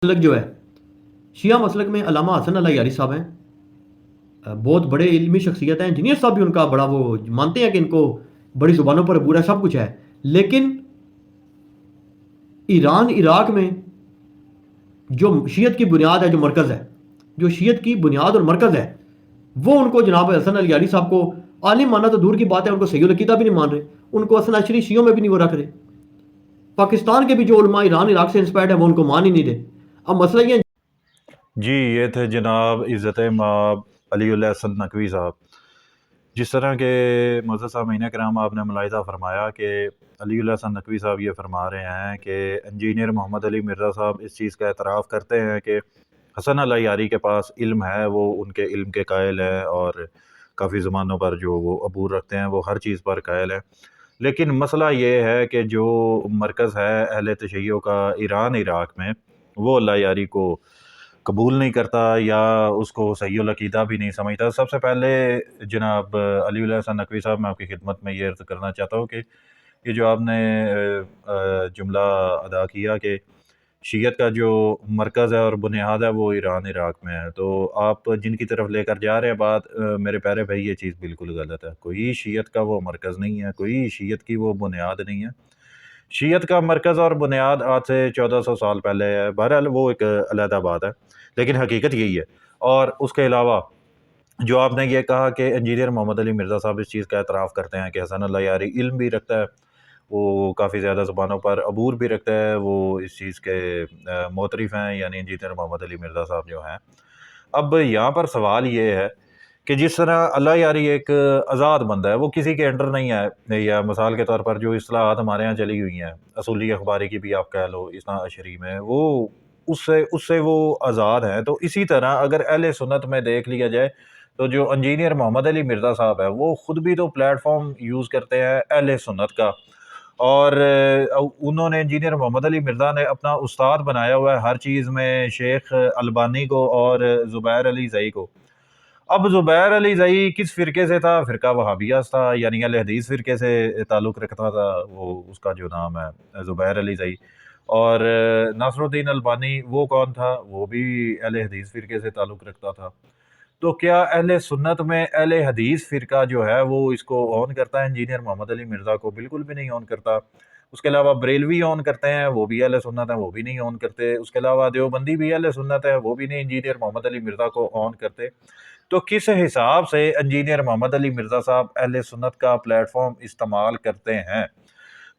مسلک جو ہے شیعہ مسلک میں علامہ حسن اللہ یاری صاحب ہیں، بہت بڑے علمی شخصیت ہیں، انجینئر صاحب بھی ان کا بڑا وہ مانتے ہیں کہ ان کو بڑی زبانوں پر عبور ہے، سب کچھ ہے، لیکن ایران عراق میں جو شیعت کی بنیاد ہے، جو مرکز ہے، جو شیعت کی بنیاد اور مرکز ہے، وہ ان کو جناب حسن علی یاری صاحب کو عالم ماننا تو دور کی بات ہے، ان کو صحیح العقیدہ بھی نہیں مان رہے، ان کو حسن عشری شیعوں میں بھی نہیں وہ رکھ رہے، پاکستان کے بھی جو علماء ایران عراق سے انسپائرڈ ہیں وہ ان کو مان ہی نہیں رہے۔ اب مسئلہ یہ ہے، جی یہ تھے جناب عزت مآب علی اللہ حسن نقوی صاحب۔ جس طرح کے معزز سامعین کرام آپ نے ملاحظہ فرمایا کہ علی اللہ حسن نقوی صاحب یہ فرما رہے ہیں کہ انجینئر محمد علی مرزا صاحب اس چیز کا اعتراف کرتے ہیں کہ حسن اللہ یاری کے پاس علم ہے، وہ ان کے علم کے قائل ہیں اور کافی زمانوں پر جو وہ عبور رکھتے ہیں وہ ہر چیز پر قائل ہیں، لیکن مسئلہ یہ ہے کہ جو مرکز ہے اہل تشیع کا ایران عراق میں، وہ اللہ یاری کو قبول نہیں کرتا یا اس کو صحیح العقیدہ بھی نہیں سمجھتا۔ سب سے پہلے جناب علی اللہ حسن نقوی صاحب، میں آپ کی خدمت میں یہ عرض کرنا چاہتا ہوں کہ یہ جو آپ نے جملہ ادا کیا کہ شیعت کا جو مرکز ہے اور بنیاد ہے وہ ایران عراق میں ہے، تو آپ جن کی طرف لے کر جا رہے ہیں بات، میرے پیارے بھائی یہ چیز بالکل غلط ہے۔ کوئی شیعت کا وہ مرکز نہیں ہے، کوئی شیعت کی وہ بنیاد نہیں ہے۔ شیعت کا مرکز اور بنیاد آج سے 1400 سال پہلے ہے، بہرحال وہ ایک علیحدہ بات ہے، لیکن حقیقت یہی ہے۔ اور اس کے علاوہ جو آپ نے یہ کہا کہ انجینئر محمد علی مرزا صاحب اس چیز کا اعتراف کرتے ہیں کہ حسن اللہ یاری علم بھی رکھتا ہے، وہ کافی زیادہ زبانوں پر عبور بھی رکھتا ہے، وہ اس چیز کے معترف ہیں، یعنی انجینئر محمد علی مرزا صاحب جو ہیں۔ اب یہاں پر سوال یہ ہے کہ جس طرح اللہ یاری ایک آزاد بندہ ہے، وہ کسی کے انڈر نہیں ہے، یا مثال کے طور پر جو اصطلاحات ہمارے ہاں چلی ہوئی ہیں، اصولی اخباری کی بھی آپ کہہ لو، اثنا عشری میں، وہ اس سے وہ آزاد ہیں۔ تو اسی طرح اگر اہل سنت میں دیکھ لیا جائے تو جو انجینئر محمد علی مرزا صاحب ہے وہ خود بھی تو پلیٹ فارم یوز کرتے ہیں اہل سنت کا، اور انہوں نے انجینئر محمد علی مرزا نے اپنا استاد بنایا ہوا ہے ہر چیز میں، شیخ البانی کو اور زبیر علی زئی کو۔ اب زبیر علی زئی کس فرقے سے تھا؟ فرقہ وہابیہ تھا، یعنی اہل حدیث فرقے سے تعلق رکھتا تھا، وہ اس کا جو نام ہے زبیر علی زئی۔ اور ناصر الدین البانی وہ کون تھا؟ وہ بھی اہل حدیث فرقے سے تعلق رکھتا تھا۔ تو کیا اہل سنت میں اہل حدیث فرقہ جو ہے وہ اس کو اون کرتا ہے انجینئر محمد علی مرزا کو؟ بالکل بھی نہیں اون کرتا۔ اس کے علاوہ بریلوی اون کرتے ہیں، وہ بھی اہل سنت ہیں، وہ بھی نہیں اون کرتے۔ اس کے علاوہ دیوبندی بھی اہل سنت ہے، وہ بھی نہیں انجینئر محمد علی مرزا کو اون کرتے۔ تو کس حساب سے انجینئر محمد علی مرزا صاحب اہل سنت کا پلیٹ فارم استعمال کرتے ہیں؟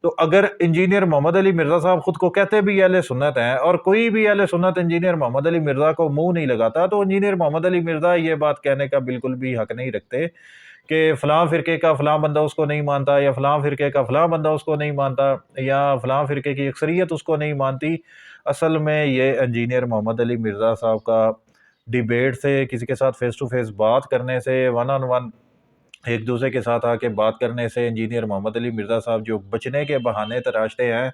تو اگر انجینئر محمد علی مرزا صاحب خود کو کہتے بھی اہل سنت ہیں اور کوئی بھی اہل سنت انجینئر محمد علی مرزا کو منہ نہیں لگاتا، تو انجینئر محمد علی مرزا یہ بات کہنے کا بالکل بھی حق نہیں رکھتے کہ فلاں فرقے کا فلاں بندہ اس کو نہیں مانتا، یا فلاں فرقے کا فلاں بندہ اس کو نہیں مانتا، یا فلاں فرقے کی اکثریت اس کو نہیں مانتی۔ اصل میں یہ انجینئر محمد علی مرزا صاحب کا ڈیبیٹ سے، کسی کے ساتھ فیس ٹو فیس بات کرنے سے، ون آن ون ایک دوسرے کے ساتھ آ کے بات کرنے سے انجینئر محمد علی مرزا صاحب جو بچنے کے بہانے تراشتے ہیں،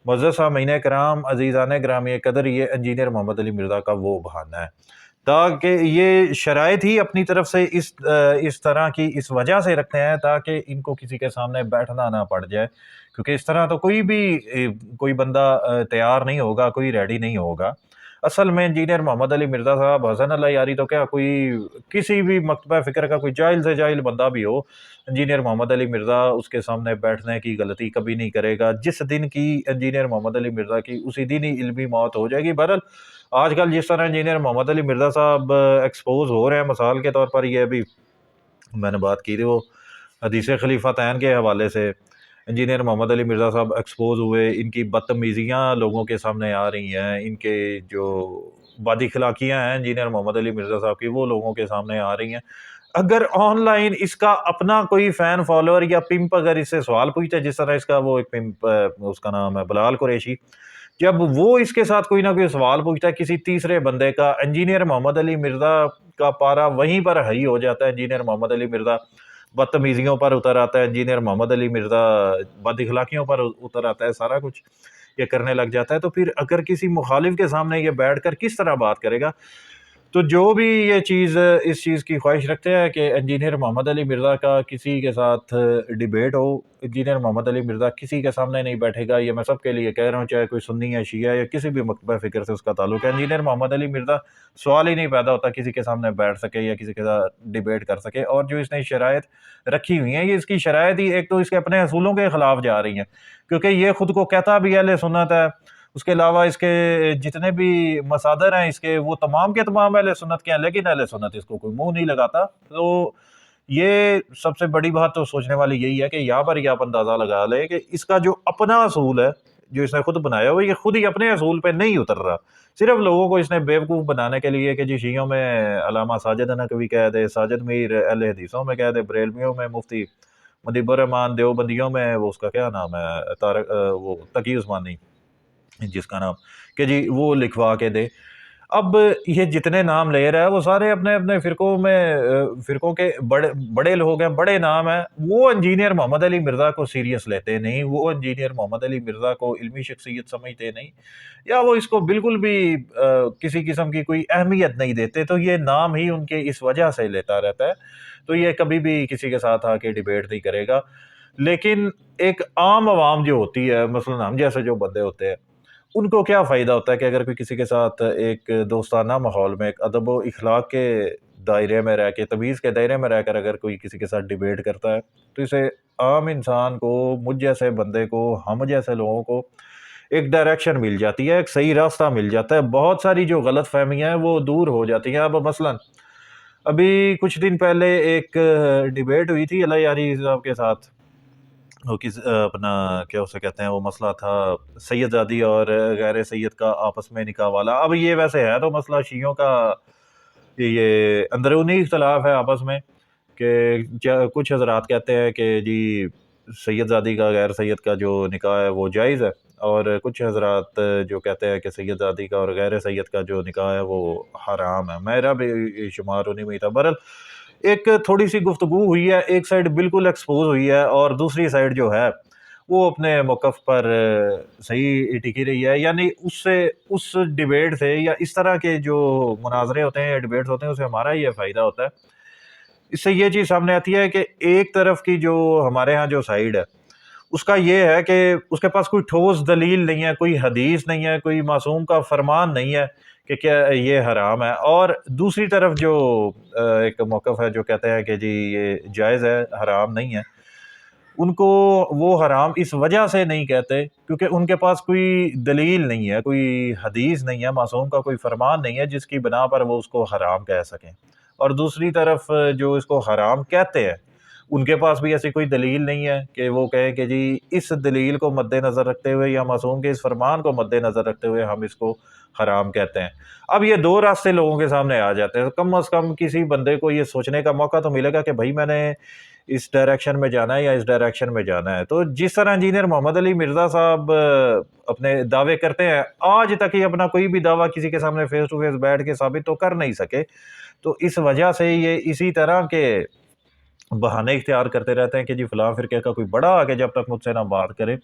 معزز سامعین کرام، عزیزان گرامی قدر، یہ انجینئر محمد علی مرزا کا وہ بہانہ ہے، تاکہ یہ شرائط ہی اپنی طرف سے اس طرح کی اس وجہ سے رکھتے ہیں تاکہ ان کو کسی کے سامنے بیٹھنا نہ پڑ جائے، کیونکہ اس طرح تو کوئی بندہ تیار نہیں ہوگا، کوئی ریڈی نہیں ہوگا۔ اصل میں انجینئر محمد علی مرزا صاحب، حسن اللہ یاری تو کیا، کوئی کسی بھی مکتبہ فکر کا کوئی جاہل سے جاہل بندہ بھی ہو، انجینئر محمد علی مرزا اس کے سامنے بیٹھنے کی غلطی کبھی نہیں کرے گا۔ جس دن کی انجینئر محمد علی مرزا کی، اسی دن ہی علمی موت ہو جائے گی۔ بہرحال آج کل جس طرح انجینئر محمد علی مرزا صاحب ایکسپوز ہو رہے ہیں، مثال کے طور پر یہ ابھی میں نے بات کی تھی وہ حدیث خلیفہ تین کے حوالے سے، انجینئر محمد علی مرزا صاحب ایکسپوز ہوئے، ان کی بدتمیزیاں لوگوں کے سامنے آ رہی ہیں، ان کے جو بد اخلاقیاں ہیں انجینئر محمد علی مرزا صاحب کی، وہ لوگوں کے سامنے آ رہی ہیں۔ اگر آن لائن اس کا اپنا کوئی فین فالوور یا پمپ اگر اس سے سوال پوچھتا ہے، جس طرح اس کا وہ ایک پمپ، اس کا نام ہے بلال قریشی، جب وہ اس کے ساتھ کوئی نہ کوئی سوال پوچھتا ہے کسی تیسرے بندے کا، انجینئر محمد علی مرزا کا پارا وہیں پر ہائی ہو جاتا ہے، انجینئر محمد علی مرزا بدتمیزیوں پر اتر آتا ہے، انجینئر محمد علی مرزا بد اخلاقیوں پر اتر آتا ہے، سارا کچھ یہ کرنے لگ جاتا ہے۔ تو پھر اگر کسی مخالف کے سامنے یہ بیٹھ کر کس طرح بات کرے گا؟ تو جو بھی یہ چیز اس چیز کی خواہش رکھتے ہیں کہ انجینئر محمد علی مرزا کا کسی کے ساتھ ڈیبیٹ ہو، انجینئر محمد علی مرزا کسی کے سامنے نہیں بیٹھے گا، یہ میں سب کے لیے کہہ رہا ہوں، چاہے کوئی سنی ہے، شیعہ یا کسی بھی مکتبہ فکر سے اس کا تعلق ہے، انجینئر محمد علی مرزا سوال ہی نہیں پیدا ہوتا کسی کے سامنے بیٹھ سکے یا کسی کے ساتھ ڈیبیٹ کر سکے۔ اور جو اس نے شرائط رکھی ہوئی ہیں، یہ اس کی شرائط ہی ایک تو اس کے اپنے اصولوں کے خلاف جا رہی ہیں، کیونکہ یہ خود کو کہتا بھی اہل سنت ہے، اس کے علاوہ اس کے جتنے بھی مصادر ہیں اس کے، وہ تمام کے تمام اہل سنت کے ہیں، لیکن اہل سنت اس کو کوئی منہ نہیں لگاتا۔ تو یہ سب سے بڑی بات تو سوچنے والی یہی ہے کہ یہاں پر یہ آپ اندازہ لگا لیں کہ اس کا جو اپنا اصول ہے جو اس نے خود بنایا ہوا، یہ خود ہی اپنے اصول پہ نہیں اتر رہا، صرف لوگوں کو اس نے بیوقوف بنانے کے لیے کہ جی شیعوں میں علامہ ساجد نقوی کہہ دے، ساجد میر اہل حدیثوں میں کہہ دے، بریلویوں میں مفتی مدیب الرحمان، دیوبندیوں میں وہ اس کا کیا نام ہے طارق وہ تقی عثمانی جس کا نام، کہ جی وہ لکھوا کے دے۔ اب یہ جتنے نام لے رہا ہے وہ سارے اپنے اپنے فرقوں میں فرقوں کے بڑے بڑے لوگ ہیں، بڑے نام ہیں، وہ انجینئر محمد علی مرزا کو سیریس لیتے نہیں، وہ انجینئر محمد علی مرزا کو علمی شخصیت سمجھتے نہیں، یا وہ اس کو بالکل بھی کسی قسم کی کوئی اہمیت نہیں دیتے، تو یہ نام ہی ان کے اس وجہ سے لیتا رہتا ہے۔ تو یہ کبھی بھی کسی کے ساتھ آ کے ڈیبیٹ نہیں کرے گا۔ لیکن ایک عام عوام جو ہوتی ہے، مثلا ہم جیسے جو بندے ہوتے ہیں، ان کو کیا فائدہ ہوتا ہے کہ اگر کوئی کسی کے ساتھ ایک دوستانہ ماحول میں، ایک ادب و اخلاق کے دائرے میں رہ کے، تمیز کے دائرے میں رہ کر اگر کوئی کسی کے ساتھ ڈیبیٹ کرتا ہے، تو اسے عام انسان کو، مجھ جیسے بندے کو، ہم جیسے لوگوں کو ایک ڈائریکشن مل جاتی ہے، ایک صحیح راستہ مل جاتا ہے، بہت ساری جو غلط فہمیاں ہیں وہ دور ہو جاتی ہیں۔ اب مثلا ابھی کچھ دن پہلے ایک ڈیبیٹ ہوئی تھی اللہ یاری صاحب کے ساتھ، وہ کس اپنا کیا اسے کہتے ہیں، وہ مسئلہ تھا سید زادی اور غیر سید کا آپس میں نکاح والا۔ اب یہ ویسے ہے تو مسئلہ شیعوں کا یہ اندرونی اختلاف ہے آپس میں، کہ کچھ حضرات کہتے ہیں کہ جی سید زادی کا غیر سید کا جو نکاح ہے وہ جائز ہے، اور کچھ حضرات جو کہتے ہیں کہ سید زادی کا اور غیر سید کا جو نکاح ہے وہ حرام ہے۔ میرا بھی شمار انہیں میں تھا۔ بہرحال ایک تھوڑی سی گفتگو ہوئی ہے، ایک سائڈ بالکل ایکسپوز ہوئی ہے اور دوسری سائڈ جو ہے وہ اپنے موقف پر صحیح ٹکی رہی ہے۔ یعنی اس ڈیبیٹ سے یا اس طرح کے جو مناظرے ہوتے ہیں یا ڈیبیٹس ہوتے ہیں، اسے ہمارا یہ فائدہ ہوتا ہے، اس سے یہ چیز سامنے آتی ہے کہ ایک طرف کی جو ہمارے ہاں جو سائڈ ہے اس کا یہ ہے کہ اس کے پاس کوئی ٹھوس دلیل نہیں ہے، کوئی حدیث نہیں ہے، کوئی معصوم کا فرمان نہیں ہے کہ کیا یہ حرام ہے، اور دوسری طرف جو ایک موقف ہے جو کہتے ہیں کہ جی یہ جائز ہے، حرام نہیں ہے، ان کو وہ حرام اس وجہ سے نہیں کہتے کیونکہ ان کے پاس کوئی دلیل نہیں ہے، کوئی حدیث نہیں ہے، معصوم کا کوئی فرمان نہیں ہے جس کی بنا پر وہ اس کو حرام کہہ سکیں۔ اور دوسری طرف جو اس کو حرام کہتے ہیں ان کے پاس بھی ایسی کوئی دلیل نہیں ہے کہ وہ کہیں کہ جی اس دلیل کو مد نظر رکھتے ہوئے یا معصوم کے اس فرمان کو مد نظر رکھتے ہوئے ہم اس کو حرام کہتے ہیں۔ اب یہ دو راستے لوگوں کے سامنے آ جاتے ہیں، کم از کم کسی بندے کو یہ سوچنے کا موقع تو ملے گا کہ بھائی میں نے اس ڈائریکشن میں جانا ہے یا اس ڈائریکشن میں جانا ہے۔ تو جس طرح انجینئر محمد علی مرزا صاحب اپنے دعوے کرتے ہیں، آج تک یہ اپنا کوئی بھی دعویٰ کسی کے سامنے فیس ٹو فیس بیٹھ کے ثابت تو کر نہیں سکے، تو اس وجہ سے یہ اسی طرح کے بہانے اختیار کرتے رہتے ہیں کہ جی فلاں فرقے کا کوئی بڑا آگے جب تک مجھ سے نہ بات کرے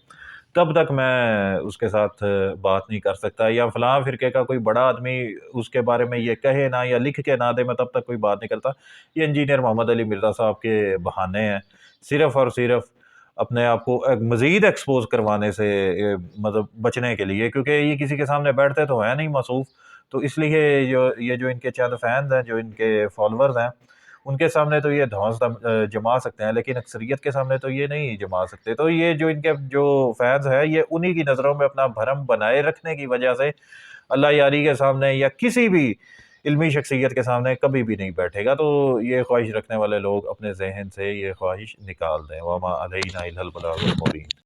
تب تک میں اس کے ساتھ بات نہیں کر سکتا، یا فلاں فرقے کا کوئی بڑا آدمی اس کے بارے میں یہ کہے نہ یا لکھ کے نہ دے میں تب تک کوئی بات نہیں کرتا۔ یہ انجینئر محمد علی مرزا صاحب کے بہانے ہیں، صرف اور صرف اپنے آپ کو مزید ایکسپوز کروانے سے مطلب بچنے کے لیے، کیونکہ یہ کسی کے سامنے بیٹھتے تو ہیں نہیں موصوف، تو اس لیے یہ جو ان کے چند فینز ہیں، جو ان کے فالورز ہیں، ان کے سامنے تو یہ دھونس جما سکتے ہیں، لیکن اکثریت کے سامنے تو یہ نہیں جما سکتے۔ تو یہ جو ان کے جو فینز ہیں، یہ انہی کی نظروں میں اپنا بھرم بنائے رکھنے کی وجہ سے اللہ یاری کے سامنے یا کسی بھی علمی شخصیت کے سامنے کبھی بھی نہیں بیٹھے گا۔ تو یہ خواہش رکھنے والے لوگ اپنے ذہن سے یہ خواہش نکال دیں۔ وما علینا الا البلاغ المبین۔